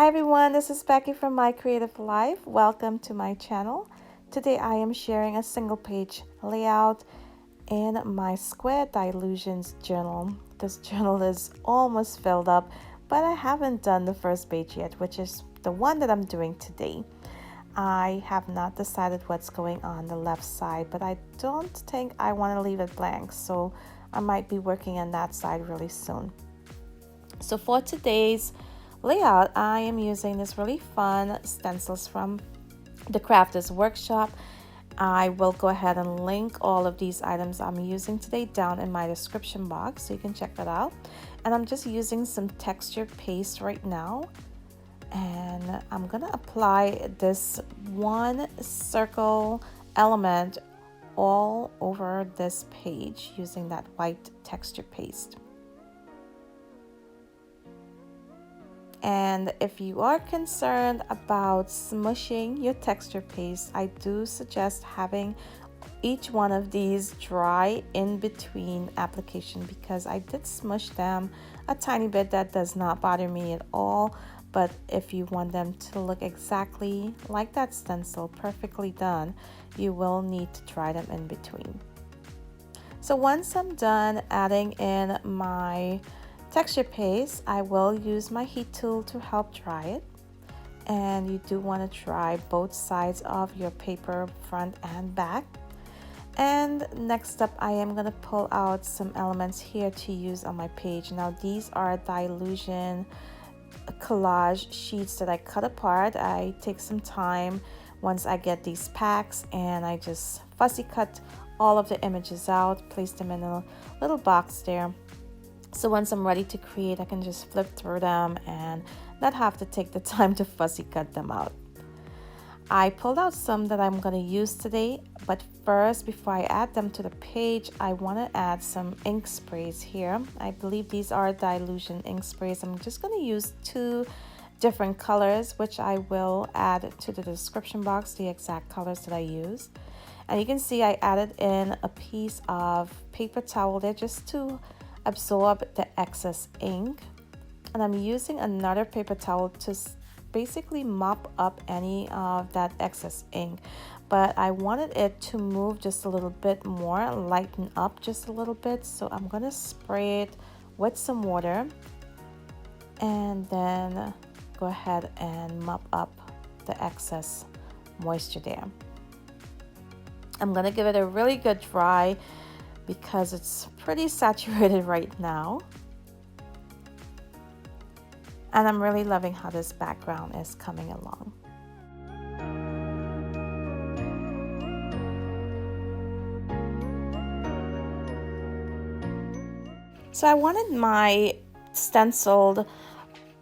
Hi everyone, this is Becky from My Creative Life. Welcome to my channel. Today I am sharing a single page layout in my Square Dylusions journal. This journal is almost filled up, but I haven't done the first page yet, which is the one that I'm doing today. I have not decided what's going on the left side, but I don't think I want to leave it blank, so I might be working on that side really soon. So for today's layout, I am using this really fun stencils from the Crafters Workshop. I will go ahead and link all of these items I'm using today down in my description box so you can check that out. And I'm just using some texture paste right now, and I'm gonna apply this one circle element all over this page using that white texture paste. And if you are concerned about smushing your texture paste, I do suggest having each one of these dry in between application, because I did smush them a tiny bit. That does not bother me at all. But if you want them to look exactly like that stencil, perfectly done, you will need to dry them in between. So once I'm done adding in my texture paste, I will use my heat tool to help dry it. And you do want to dry both sides of your paper, front and back. And next up, I am going to pull out some elements here to use on my page. Now these are Dylusion collage sheets that I cut apart. I take some time once I get these packs, and I just fussy cut all of the images out, place them in a little box there. So once I'm ready to create, I can just flip through them and not have to take the time to fussy cut them out. I pulled out some that I'm going to use today, but first, before I add them to the page, I want to add some ink sprays here. I believe these are Dylusion ink sprays. I'm just going to use 2 different colors, which I will add to the description box, the exact colors that I use. And you can see I added in a piece of paper towel there just to absorb the excess ink, and I'm using another paper towel to basically mop up any of that excess ink, but I wanted it to move just a little bit more, lighten up just a little bit. So I'm gonna spray it with some water and then go ahead and mop up the excess moisture there. I'm gonna give it a really good dry because it's pretty saturated right now. And I'm really loving how this background is coming along. So I wanted my stenciled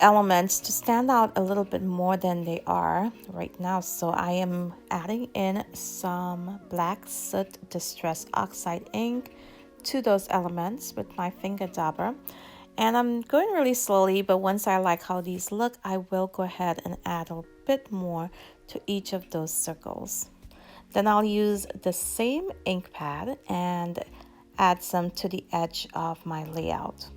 elements to stand out a little bit more than they are right now. So I am adding in some black soot distress oxide ink to those elements with my finger dauber. And I'm going really slowly, but once I like how these look, I will go ahead and add a bit more to each of those circles. Then I'll use the same ink pad and add some to the edge of my layout.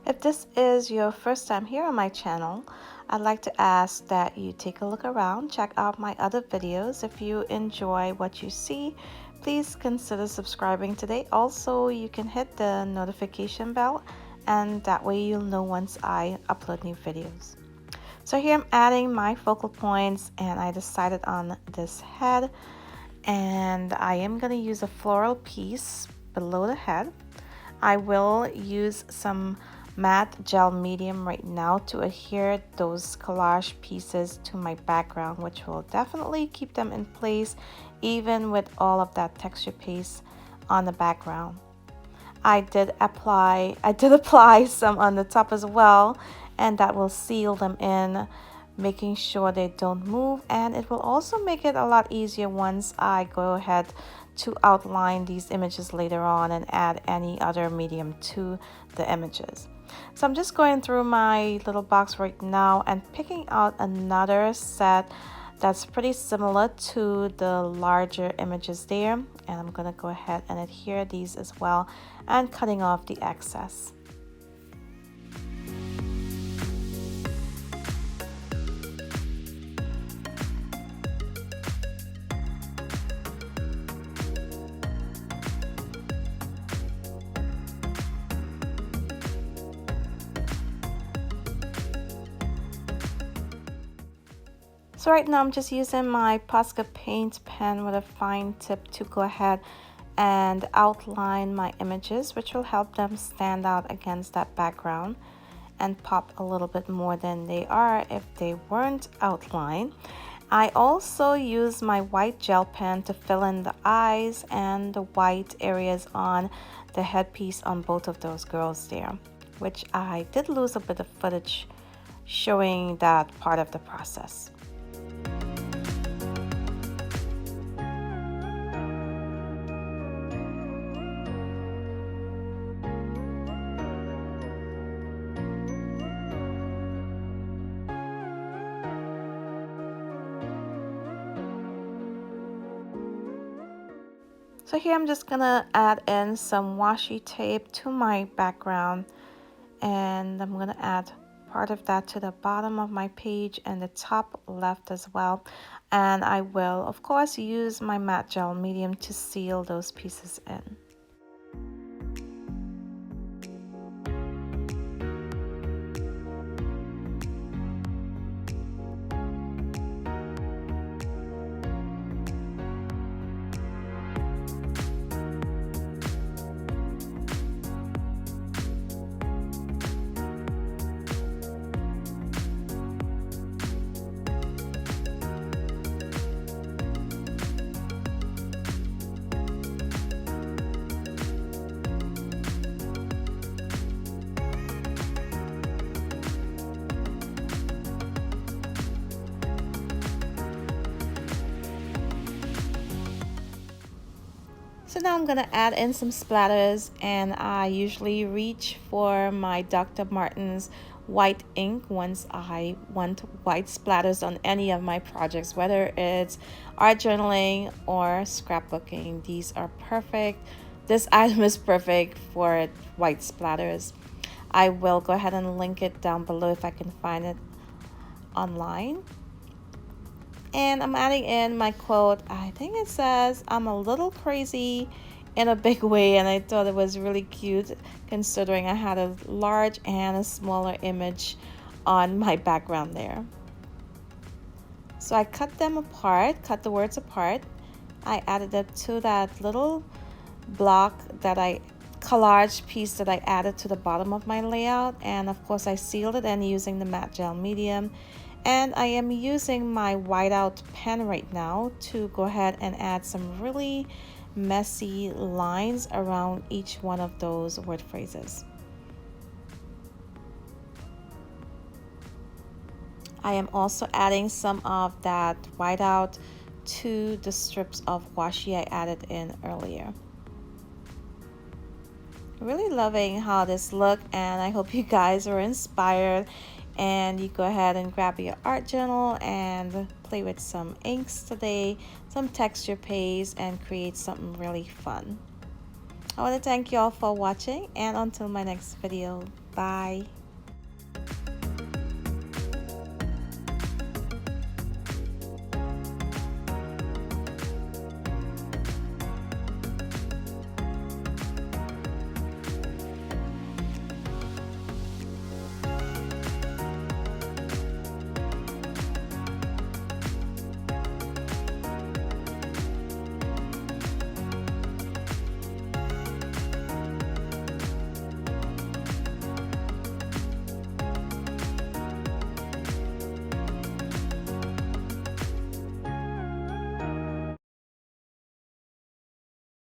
If this is your first time here on my channel, I'd like to ask that you take a look around, check out my other videos. If you enjoy what you see, please consider subscribing today. Also, you can hit the notification bell, and that way you'll know once I upload new videos. So here I'm adding my focal points, and I decided on this head, and I am going to use a floral piece below the head. I will use some matte gel medium right now to adhere those collage pieces to my background, which will definitely keep them in place even with all of that texture paste on the background. I did apply some on the top as well, and that will seal them in, making sure they don't move, and it will also make it a lot easier once I go ahead to outline these images later on and add any other medium to the images. So I'm just going through my little box right now and picking out another set that's pretty similar to the larger images there, and I'm gonna go ahead and adhere these as well and cutting off the excess. So right now I'm just using my Posca paint pen with a fine tip to go ahead and outline my images, which will help them stand out against that background and pop a little bit more than they are if they weren't outlined. I also use my white gel pen to fill in the eyes and the white areas on the headpiece on both of those girls there, which I did lose a bit of footage showing that part of the process. So here I'm just gonna add in some washi tape to my background, and I'm gonna add part of that to the bottom of my page and the top left as well. And I will of course use my matte gel medium to seal those pieces in. So now I'm gonna add in some splatters, and I usually reach for my Dr. Martens white ink once I want white splatters on any of my projects, whether it's art journaling or scrapbooking. These are perfect. This item is perfect for white splatters. I will go ahead and link it down below if I can find it online. And I'm adding in my quote. I think it says, "I'm a little crazy in a big way," and I thought it was really cute considering I had a large and a smaller image on my background there. So I cut them apart, cut the words apart. I added it to that little block that collage piece that I added to the bottom of my layout, and of course I sealed it in using the matte gel medium. And I am using my whiteout pen right now to go ahead and add some really messy lines around each one of those word phrases. I am also adding some of that whiteout to the strips of washi I added in earlier. Really loving how this look, and I hope you guys are inspired and you go ahead and grab your art journal and play with some inks today, some texture paste, and create something really fun. I want to thank you all for watching, and until my next video, bye.